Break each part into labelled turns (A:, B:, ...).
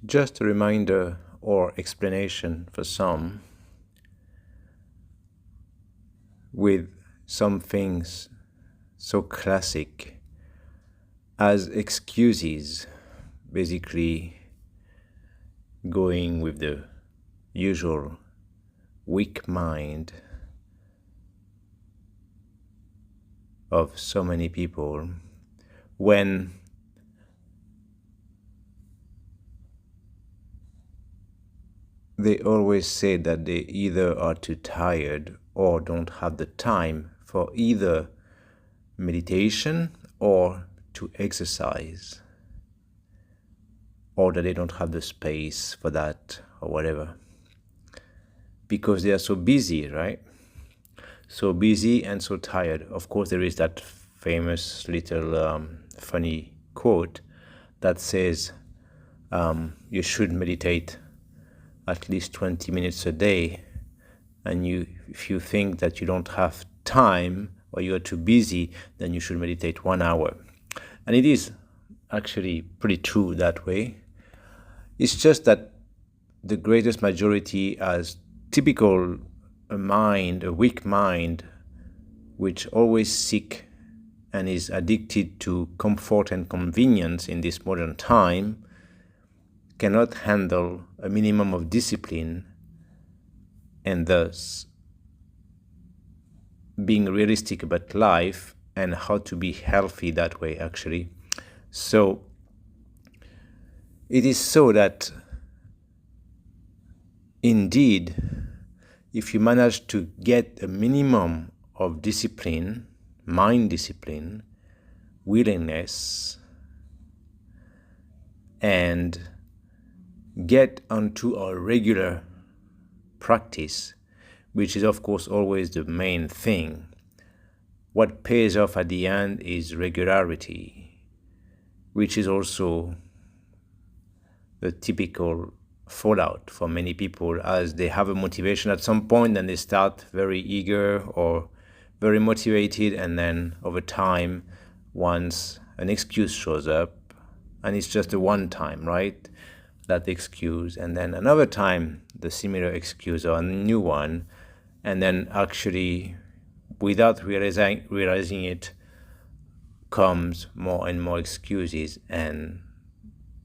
A: Just a reminder or explanation for some, with some things so classic as excuses, basically going with the usual weak mind of so many people when they always say that they either are too tired or don't have the time for either meditation or to exercise, or that they don't have the space for that or whatever, because they are so busy, right? So busy and so tired. Of course, there is that famous little funny quote that says you should meditate at least 20 minutes a day, and if you think that you don't have time or you are too busy, then you should meditate 1 hour. And it is actually pretty true that way. It's just that the greatest majority, as typical a weak mind, which always seek and is addicted to comfort and convenience in this modern time, cannot handle a minimum of discipline, and thus being realistic about life and how to be healthy that way, actually. So it is so that indeed, if you manage to get a minimum of discipline, mind discipline, willingness, and get onto a regular practice, which is of course always the main thing. What pays off at the end is regularity, which is also the typical fallout for many people, as they have a motivation at some point and they start very eager or very motivated, and then over time, once an excuse shows up, and it's just a one time, right? That excuse, and then another time the similar excuse or a new one, and then actually without realizing it comes more and more excuses, and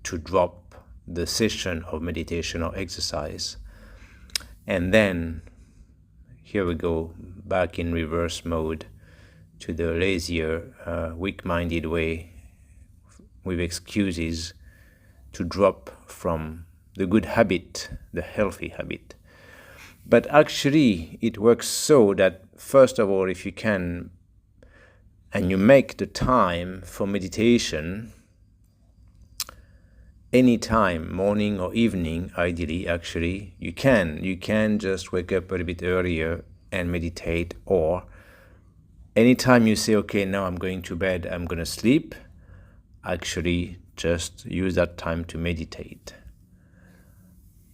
A: to drop the session of meditation or exercise. And then here we go back in reverse mode to the lazier, weak-minded way with excuses to drop from the good habit, the healthy habit. But actually it works so that, first of all, if you can and you make the time for meditation, any time, morning or evening, ideally, actually, you can just wake up a little bit earlier and meditate, or anytime you say, okay, now I'm going to bed, I'm going to sleep, actually just use that time to meditate.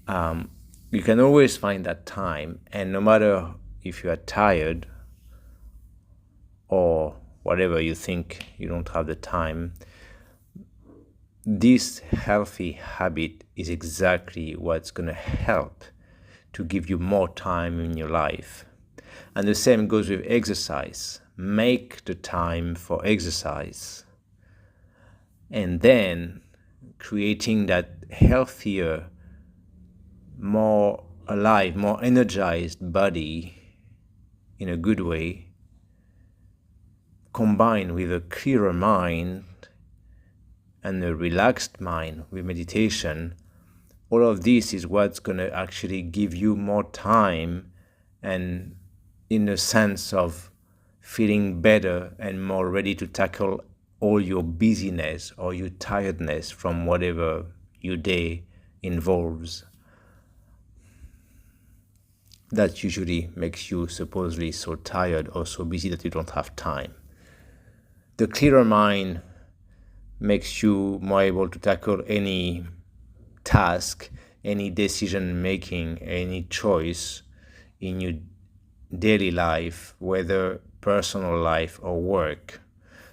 A: You can always find that time, and no matter if you are tired or whatever you think you don't have the time, this healthy habit is exactly what's going to help to give you more time in your life. And the same goes with exercise. Make the time for exercise, and then creating that healthier, more alive, more energized body in a good way, combined with a clearer mind and a relaxed mind with meditation. All of this is what's going to actually give you more time, and in a sense of feeling better and more ready to tackle all your busyness or your tiredness from whatever your day involves. That usually makes you supposedly so tired or so busy that you don't have time. The clearer mind makes you more able to tackle any task, any decision making, any choice in your daily life, whether personal life or work.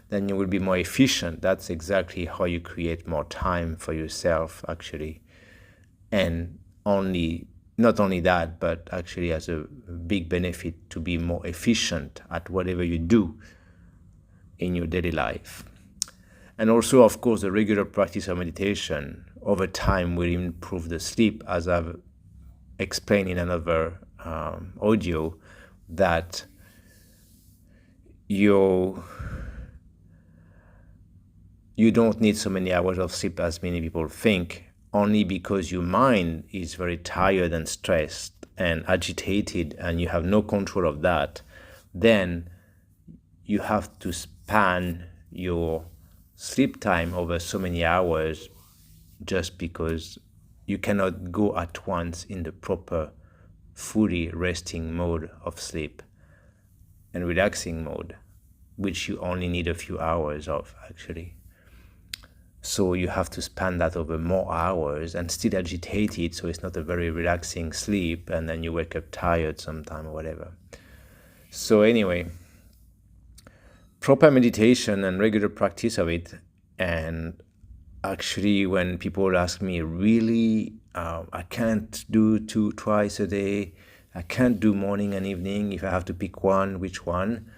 A: Then you will be more efficient. That's exactly how you create more time for yourself, actually. and not only that, but actually has a big benefit to be more efficient at whatever you do in your daily life. And also, of course, the regular practice of meditation over time will improve the sleep, as I've explained in another audio, that you don't need so many hours of sleep as many people think, only because your mind is very tired and stressed and agitated, and you have no control of that. Then you have to span your sleep time over so many hours, just because you cannot go at once in the proper fully resting mode of sleep and relaxing mode, which you only need a few hours of actually. So you have to span that over more hours and still agitated, so it's not a very relaxing sleep, and then you wake up tired sometime or whatever. So anyway, proper meditation and regular practice of it. And actually, when people ask me, really, I can't do twice a day, I can't do morning and evening, if I have to pick one, which one?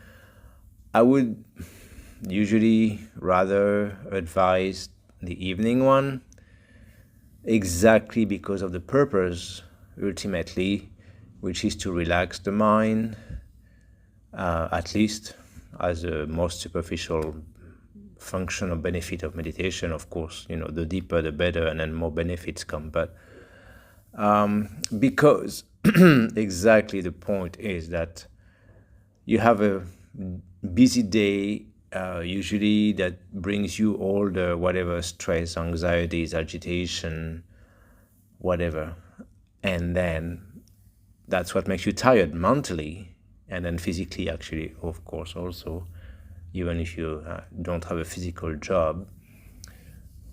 A: I would usually rather advise the evening one, exactly because of the purpose, ultimately, which is to relax the mind, at least as a most superficial function or benefit of meditation. Of course, the deeper the better, and then more benefits come. But because exactly the point is that you have a busy day, usually that brings you all the whatever stress, anxieties, agitation, whatever, and then that's what makes you tired mentally, and then physically, actually, of course, also, even if you don't have a physical job.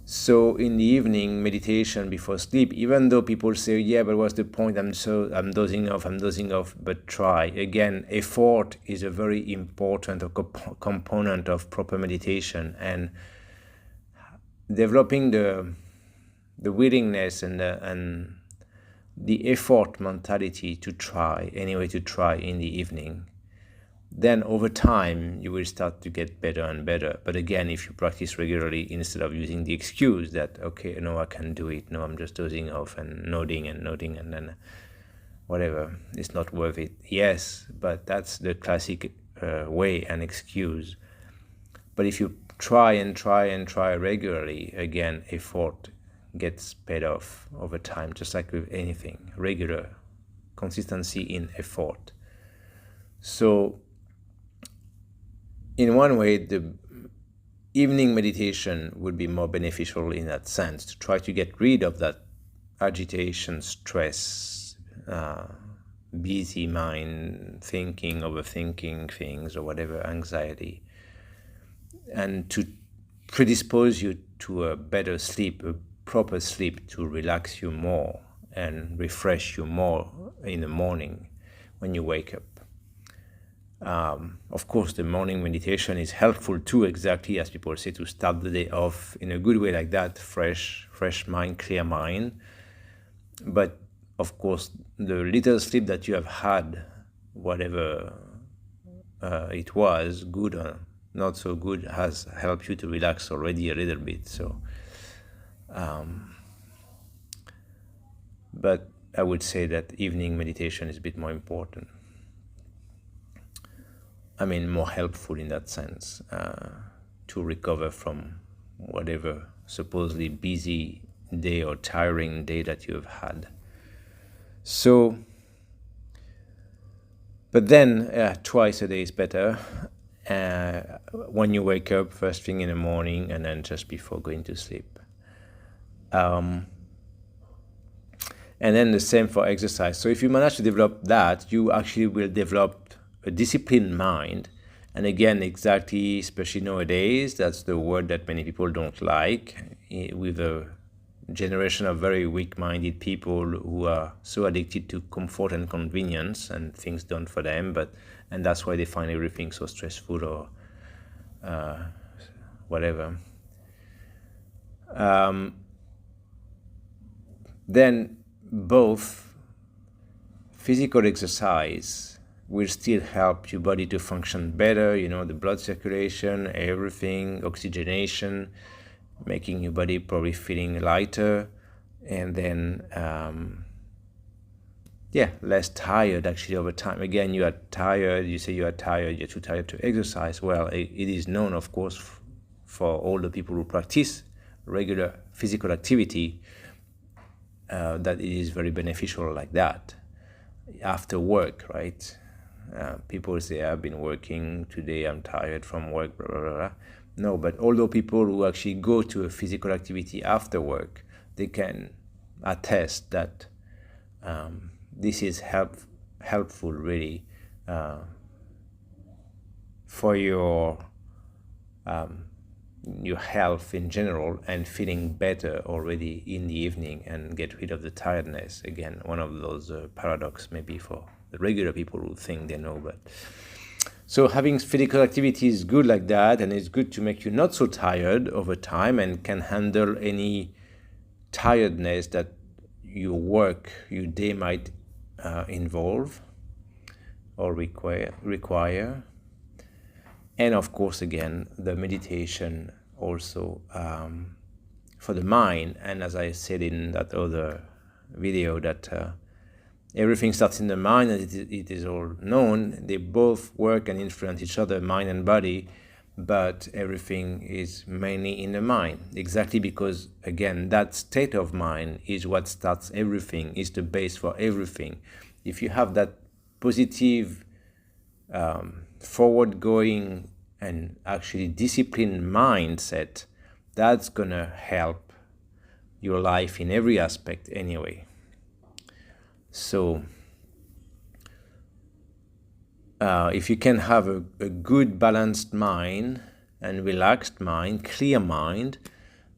A: So in the evening, meditation before sleep, even though people say, yeah, but what's the point? I'm dozing off, but try. Again, effort is a very important component of proper meditation, and developing the willingness and the effort mentality to try in the evening. Then over time, you will start to get better and better. But again, if you practice regularly, instead of using the excuse that, okay, no, I can do it, no, I'm just dozing off and nodding, and then whatever, it's not worth it. Yes, but that's the classic way and excuse. But if you try regularly, again, effort gets paid off over time, just like with anything. Regular consistency in effort. So in one way, the evening meditation would be more beneficial in that sense, to try to get rid of that agitation, stress, busy mind, thinking, overthinking things, or whatever, anxiety, and to predispose you to a better sleep, a proper sleep, to relax you more and refresh you more in the morning when you wake up. Of course, the morning meditation is helpful too, exactly as people say, to start the day off in a good way like that, fresh mind, clear mind. But of course, the little sleep that you have had, whatever it was, good or not so good, has helped you to relax already a little bit. So, but I would say that evening meditation is a bit more important. I mean, more helpful in that sense, to recover from whatever supposedly busy day or tiring day that you have had. So, but then twice a day is better, when you wake up first thing in the morning, and then just before going to sleep. And then the same for exercise. So if you manage to develop that, you actually will develop a disciplined mind. And again, exactly, especially nowadays, that's the word that many people don't like, with a generation of very weak-minded people who are so addicted to comfort and convenience and things done for them, and that's why they find everything so stressful or then both physical exercise will still help your body to function better, the blood circulation, everything, oxygenation, making your body probably feeling lighter, and then less tired actually over time. Again, you are tired, you say you are tired, you're too tired to exercise. Well, it is known, of course, for all the people who practice regular physical activity, that it is very beneficial like that after work, right? People say, I've been working today, I'm tired from work, blah, blah, blah. No, but although people who actually go to a physical activity after work, they can attest that this is helpful really for your health in general, and feeling better already in the evening and get rid of the tiredness. Again, one of those paradox maybe for the regular people who think they know. But so having physical activity is good like that, and it's good to make you not so tired over time and can handle any tiredness that your day might involve or require. And of course, again, the meditation also for the mind. And as I said in that other video, that everything starts in the mind, and it is all known. They both work and influence each other, mind and body, but everything is mainly in the mind. Exactly because, again, that state of mind is what starts everything, is the base for everything. If you have that positive, forward-going and actually disciplined mindset, that's gonna help your life in every aspect anyway. So if you can have a good balanced mind and relaxed mind, clear mind,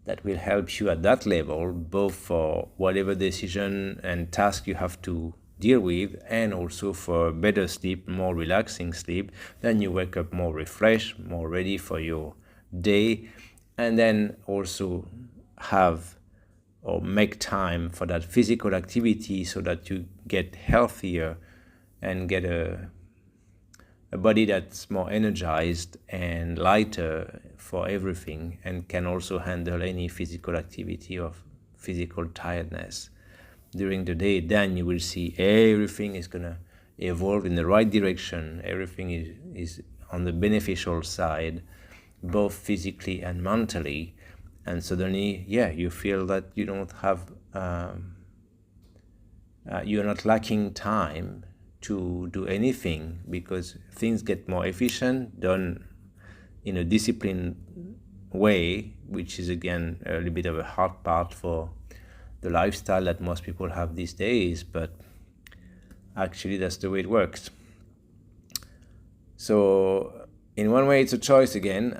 A: that will help you at that level, both for whatever decision and task you have to deal with, and also for better sleep, more relaxing sleep. Then you wake up more refreshed, more ready for your day, and then also have or make time for that physical activity so that you get healthier and get a body that's more energized and lighter for everything, and can also handle any physical activity or physical tiredness during the day. Then you will see everything is going to evolve in the right direction. Everything is on the beneficial side, both physically and mentally. And suddenly, you feel that you don't have, you're not lacking time to do anything, because things get more efficient, done in a disciplined way, which is again a little bit of a hard part for the lifestyle that most people have these days, but actually that's the way it works. So in one way, it's a choice again.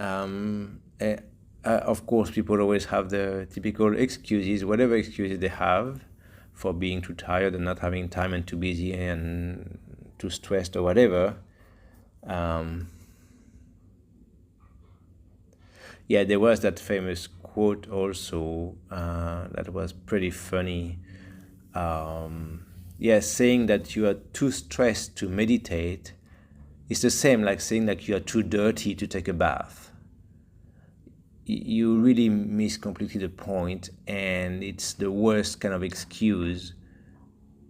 A: Of course, people always have the typical excuses, whatever excuses they have for being too tired and not having time and too busy and too stressed or whatever. There was that famous quote also that was pretty funny. Saying that you are too stressed to meditate is the same like saying that you are too dirty to take a bath. You really miss completely the point, and it's the worst kind of excuse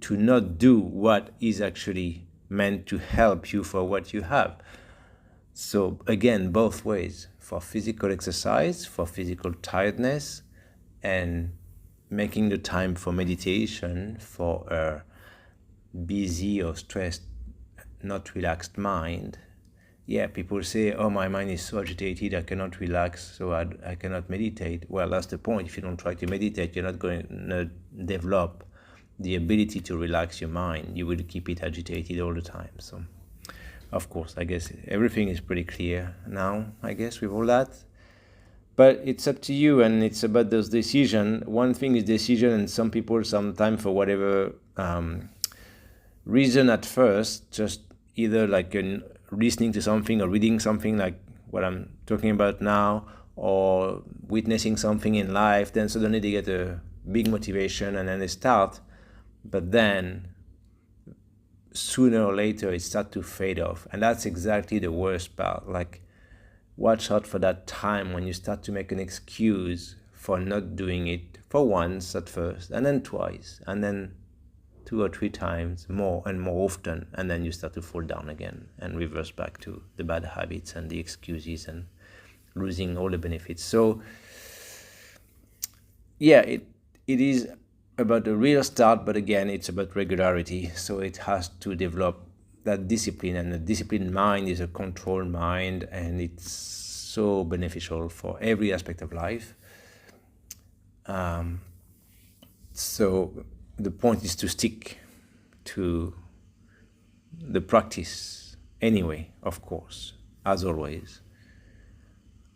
A: to not do what is actually meant to help you for what you have. So again, both ways, for physical exercise, for physical tiredness, and making the time for meditation for a busy or stressed, not relaxed mind. People say, oh, my mind is so agitated, I cannot relax, so I cannot meditate. Well, that's the point. If you don't try to meditate, you're not going to develop the ability to relax your mind. You will keep it agitated all the time. So, of course, I guess everything is pretty clear now, I guess, with all that. But it's up to you, and it's about those decisions. One thing is decision, and some people sometimes, for whatever reason at first, just either like listening to something or reading something like what I'm talking about now, or witnessing something in life, then suddenly they get a big motivation, and then they start, but then sooner or later it starts to fade off. And that's exactly the worst part. Like, watch out for that time when you start to make an excuse for not doing it, for once at first, and then twice, and then 2 or 3 times, more and more often, and then you start to fall down again and reverse back to the bad habits and the excuses and losing all the benefits. So yeah, it is about a real start, but again, it's about regularity. So it has to develop that discipline, and a disciplined mind is a controlled mind, and it's so beneficial for every aspect of life. So the point is to stick to the practice anyway, of course, as always.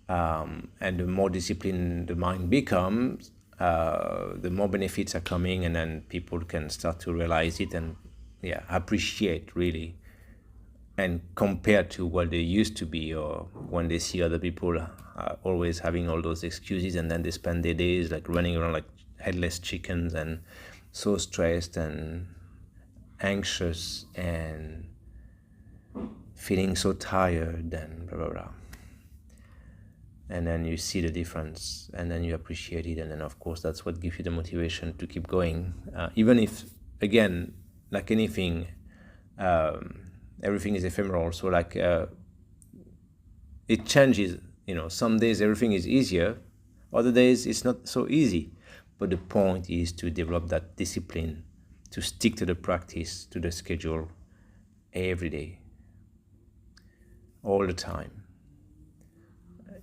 A: And the more disciplined the mind becomes, the more benefits are coming, and then people can start to realize it and appreciate really, and compare to what they used to be, or when they see other people always having all those excuses, and then they spend their days like running around like headless chickens and so stressed and anxious and feeling so tired and blah blah blah. And then you see the difference, and then you appreciate it, and then of course that's what gives you the motivation to keep going, even if, again, like anything, everything is ephemeral. So like it changes, some days everything is easier, other days it's not so easy, but the point is to develop that discipline, to stick to the practice, to the schedule every day, all the time.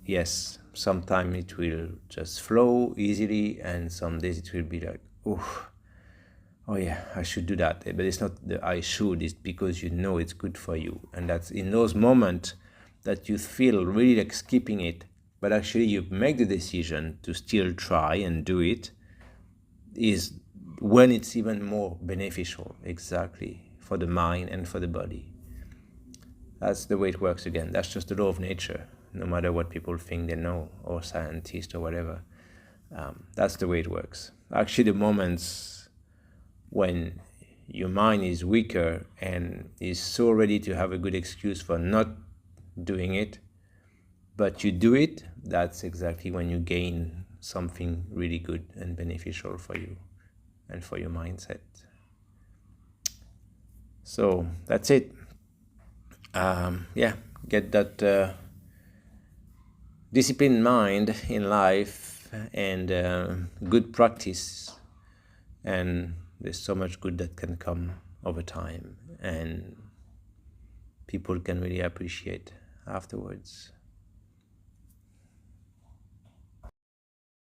A: Yes, sometimes it will just flow easily, and some days it will be like, oh yeah, I should do that. But it's not the I should, it's because you know it's good for you. And that's in those moments that you feel really like skipping it, but actually you make the decision to still try and do it, is when it's even more beneficial, exactly, for the mind and for the body. That's the way it works again. That's just the law of nature, no matter what people think they know, or scientists or whatever. That's the way it works. Actually, the moments when your mind is weaker and is so ready to have a good excuse for not doing it, but you do it, that's exactly when you gain something really good and beneficial for you and for your mindset. So that's it. Get that disciplined mind in life, and good practice, and there's so much good that can come over time, and people can really appreciate afterwards.